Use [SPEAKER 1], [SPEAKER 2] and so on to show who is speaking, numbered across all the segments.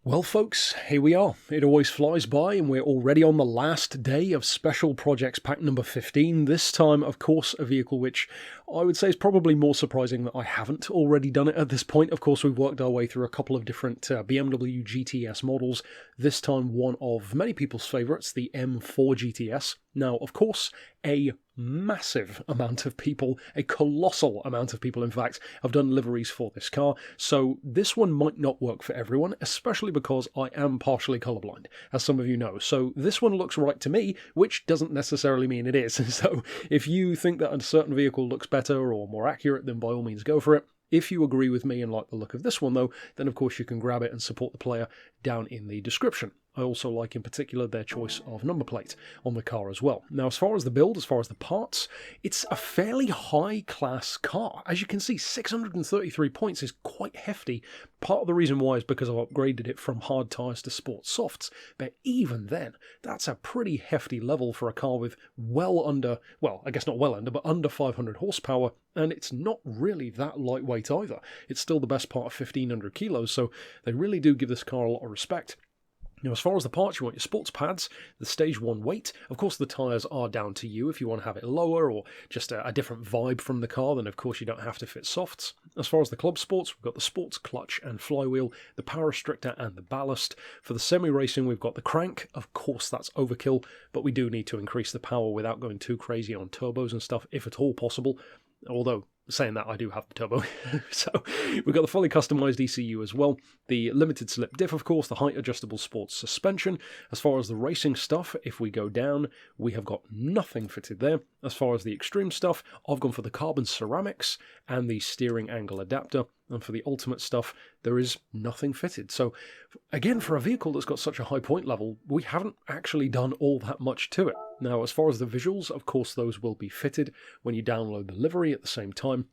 [SPEAKER 1] Well folks, here we are. It always flies by and we're already on the last day of Special Projects Pack number 15. This time, of course, a vehicle which I would say is probably more surprising that I haven't already done it at this point. Of course, we've worked our way through a couple of different BMW GTS models. This time, one of many people's favourites, the M4 GTS. Now, of course, a massive amount of people, a colossal amount of people in fact, have done liveries for this car, so this one might not work for everyone, especially because I am partially colourblind, as some of you know. So this one looks right to me, which doesn't necessarily mean it is. So if you think that a certain vehicle looks better or more accurate, then by all means go for it. If you agree with me and like the look of this one though, then of course you can grab it and support the player down in the description. I also like in particular their choice of number plate on the car as well. Now as far as the build, as far as the parts, it's a fairly high class car. As you can see, 633 points is quite hefty. Part of the reason why is because I've upgraded it from hard tyres to sport softs, but even then, that's a pretty hefty level for a car with well under, well I guess not well under, but under 500 horsepower, and it's not really that lightweight either. It's still the best part of 1500 kilos, so they really do give this car a lot of respect. Now, as far as the parts, you want your sports pads, the stage 1 weight. Of course, the tyres are down to you. If you want to have it lower or just a different vibe from the car, then of course you don't have to fit softs. As far as the club sports, we've got the sports clutch and flywheel, the power restrictor and the ballast. For the semi-racing, we've got the crank. Of course, that's overkill, but we do need to increase the power without going too crazy on turbos and stuff, if at all possible. Although, saying that, I do have the turbo. So, we've got the fully customised ECU as well. The limited slip diff, of course, the height adjustable sports suspension. As far as the racing stuff, if we go down, we have got nothing fitted there. As far as the extreme stuff, I've gone for the carbon ceramics and the steering angle adapter. And for the ultimate stuff, there is nothing fitted. So, again, for a vehicle that's got such a high point level, we haven't actually done all that much to it. Now, as far as the visuals, of course, those will be fitted when you download the livery at the same time.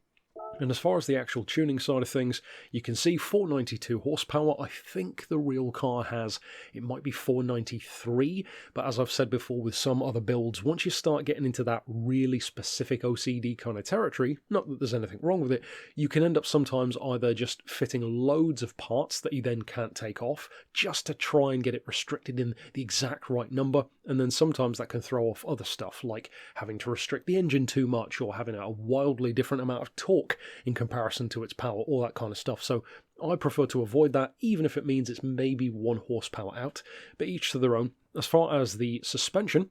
[SPEAKER 1] And as far as the actual tuning side of things, you can see 492 horsepower. I think the real car has, it might be 493, but as I've said before with some other builds, once you start getting into that really specific OCD kind of territory, not that there's anything wrong with it, you can end up sometimes either just fitting loads of parts that you then can't take off, just to try and get it restricted in the exact right number, and then sometimes that can throw off other stuff, like having to restrict the engine too much, or having a wildly different amount of torque in comparison to its power, all that kind of stuff. So I prefer to avoid that, even if it means it's maybe 1 horsepower out, but each to their own. As far as the suspension,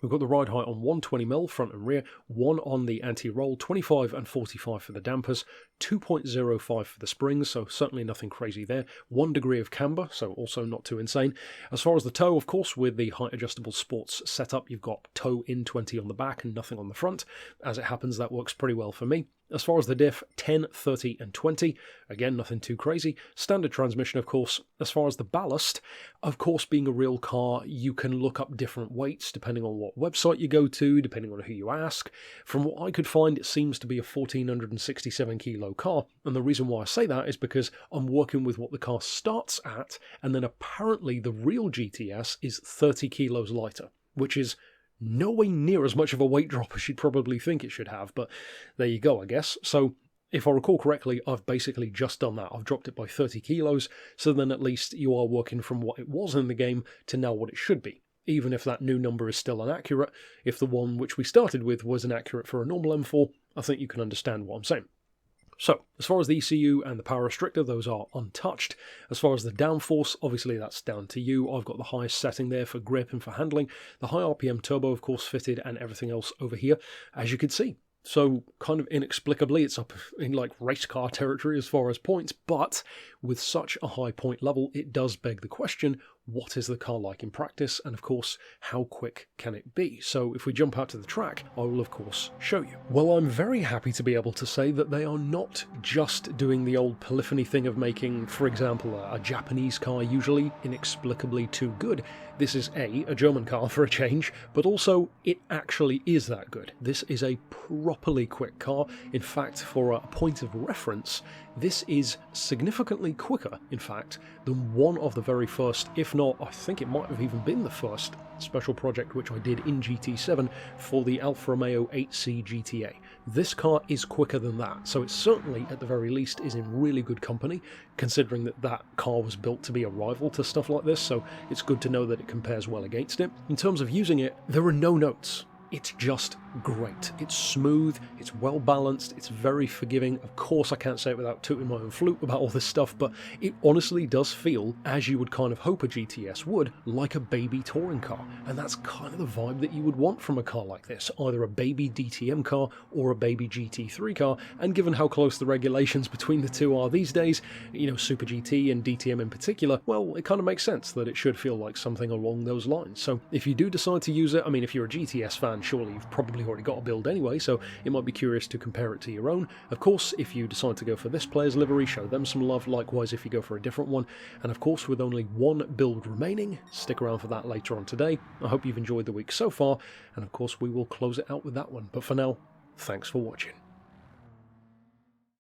[SPEAKER 1] we've got the ride height on 120mm front and rear, 1 on the anti-roll, 25 and 45 for the dampers, 2.05 for the springs, so certainly nothing crazy there, 1 degree of camber, so also not too insane. As far as the toe, of course, with the height adjustable sports setup, you've got toe in 20 on the back and nothing on the front. As it happens, that works pretty well for me. As far as the diff, 10, 30 and 20. Again, nothing too crazy. Standard transmission, of course. As far as the ballast, of course, being a real car, you can look up different weights depending on what website you go to, depending on who you ask. From what I could find, it seems to be a 1467 kilo car. And the reason why I say that is because I'm working with what the car starts at, and then apparently the real GTS is 30 kilos lighter, which is no way near as much of a weight drop as you'd probably think it should have, but there you go, I guess. So, if I recall correctly, I've basically just done that. I've dropped it by 30 kilos, so then at least you are working from what it was in the game to now what it should be. Even if that new number is still inaccurate, if the one which we started with was inaccurate for a normal M4, I think you can understand what I'm saying. So, as far as the ECU and the power restrictor, those are untouched. As far as the downforce, obviously that's down to you. I've got the highest setting there for grip and for handling. The high RPM turbo, of course, fitted, and everything else over here, as you can see. So, kind of inexplicably, it's up in like race car territory as far as points, but with such a high point level, it does beg the question, what is the car like in practice, and of course, how quick can it be? So if we jump out to the track, I will of course show you. Well, I'm very happy to be able to say that they are not just doing the old polyphony thing of making, for example, a Japanese car usually inexplicably too good. This is a German car for a change, but also it actually is that good. This is a properly quick car. In fact, for a point of reference, this is significantly quicker, in fact, than one of the very first, if not, I think it might have even been the first special project which I did in GT7 for the Alfa Romeo 8C GTA. this car is quicker than that, so it certainly, at the very least, is in really good company, considering that that car was built to be a rival to stuff like this, so it's good to know that it compares well against it. In terms of using it, there are no notes. It's just great. It's smooth, it's well balanced, it's very forgiving. Of course I can't say it without tooting my own flute about all this stuff, but it honestly does feel, as you would kind of hope a GTS would, like a baby touring car. And that's kind of the vibe that you would want from a car like this, either a baby DTM car or a baby GT3 car, and given how close the regulations between the two are these days, you know, Super GT and DTM in particular, well, it kind of makes sense that it should feel like something along those lines. So if you do decide to use it, I mean, if you're a GTS fan, surely you've probably already got a build anyway, so it might be curious to compare it to your own. Of course, if you decide to go for this player's livery, show them some love. Likewise, if you go for a different one. And of course, with only one build remaining, stick around for that later on today. I hope you've enjoyed the week so far, and of course we will close it out with that one. But for now, thanks for watching.